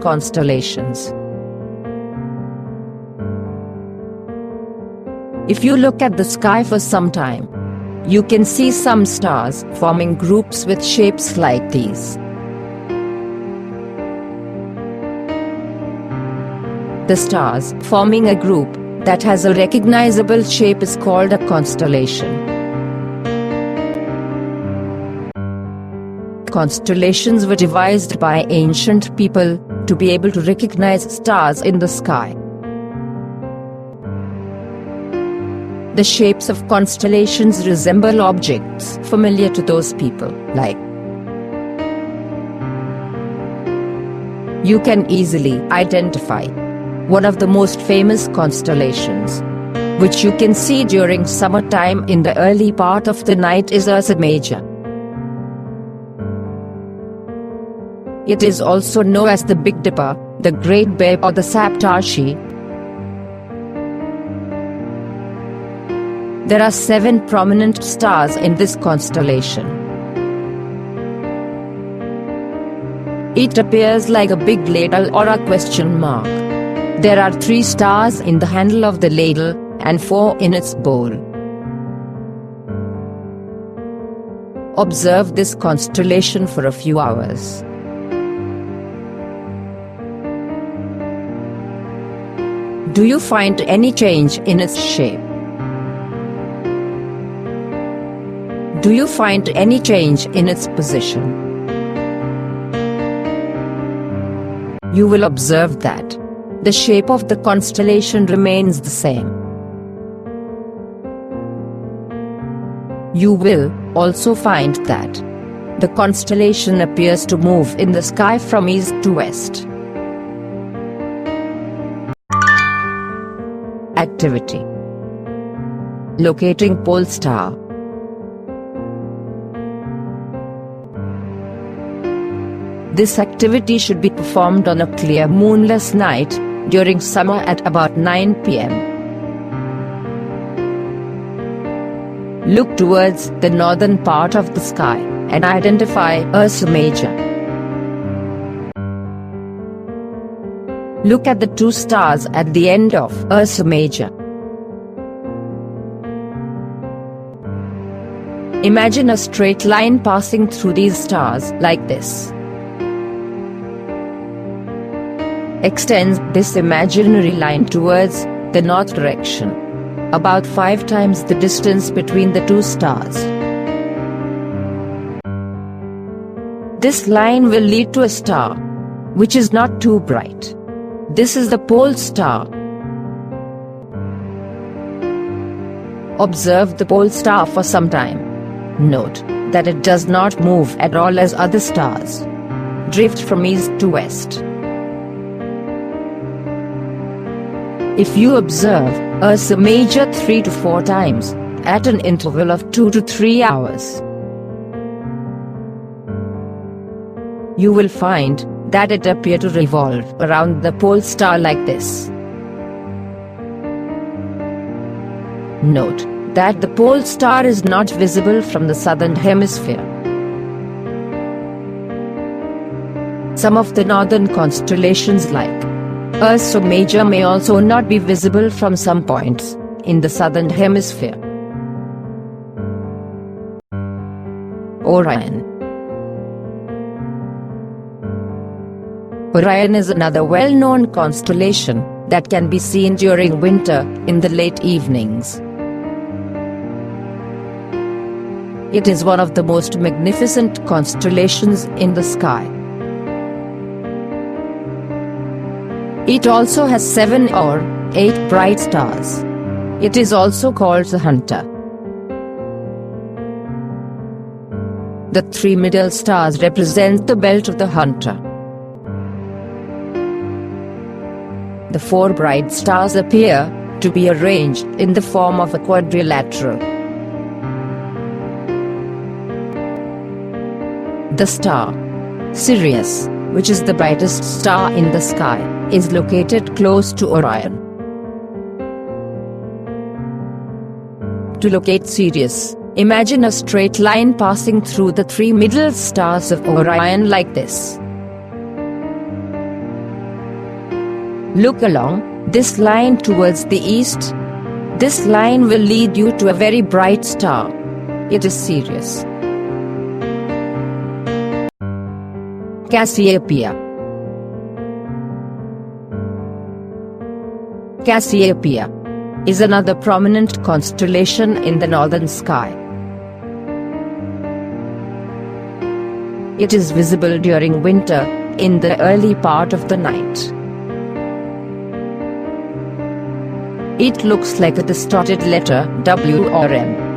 Constellations. If you look at the sky for some time, you can see some stars forming groups with shapes like these. The stars forming a group that has a recognizable shape is called a constellation. Constellations were devised by ancient people to be able to recognize stars in the sky. The shapes of constellations resemble objects familiar to those people, like you can easily identify one of the most famous constellations, which you can see during summertime in the early part of the night, is Ursa Major. It is also known as the Big Dipper, the Great Bear, or the Saptarshi. There are 7 prominent stars in this constellation. It appears like a big ladle or a question mark. There are 3 stars in the handle of the ladle, and 4 in its bowl. Observe this constellation for a few hours. Do you find any change in its shape? Do you find any change in its position? You will observe that the shape of the constellation remains the same. You will also find that the constellation appears to move in the sky from east to west. Activity: locating pole star. This activity should be performed on a clear moonless night during summer at about 9 p.m. Look towards the northern part of the sky and identify Ursa Major. Look at the 2 stars at the end of Ursa Major. Imagine a straight line passing through these stars like this. Extend this imaginary line towards the north direction, about 5 times the distance between the 2 stars. This line will lead to a star, which is not too bright. This is the pole star. Observe the pole star for some time. Note that it does not move at all as other stars drift from east to west. If you observe Ursa Major 3 to 4 times, at an interval of 2 to 3 hours, you will find that it appears to revolve around the pole star like this. Note that the pole star is not visible from the southern hemisphere. Some of the northern constellations like Ursa Major may also not be visible from some points in the southern hemisphere. Orion. Orion is another well-known constellation that can be seen during winter in the late evenings. It is one of the most magnificent constellations in the sky. It also has 7 or 8 bright stars. It is also called the Hunter. The 3 middle stars represent the belt of the Hunter. The 4 bright stars appear to be arranged in the form of a quadrilateral. The star Sirius, which is the brightest star in the sky, is located close to Orion. To locate Sirius, imagine a straight line passing through the 3 middle stars of Orion like this. Look along this line towards the east. This line will lead you to a very bright star. It is Sirius. Cassiopeia. Cassiopeia is another prominent constellation in the northern sky. It is visible during winter, in the early part of the night. It looks like a distorted letter W or M.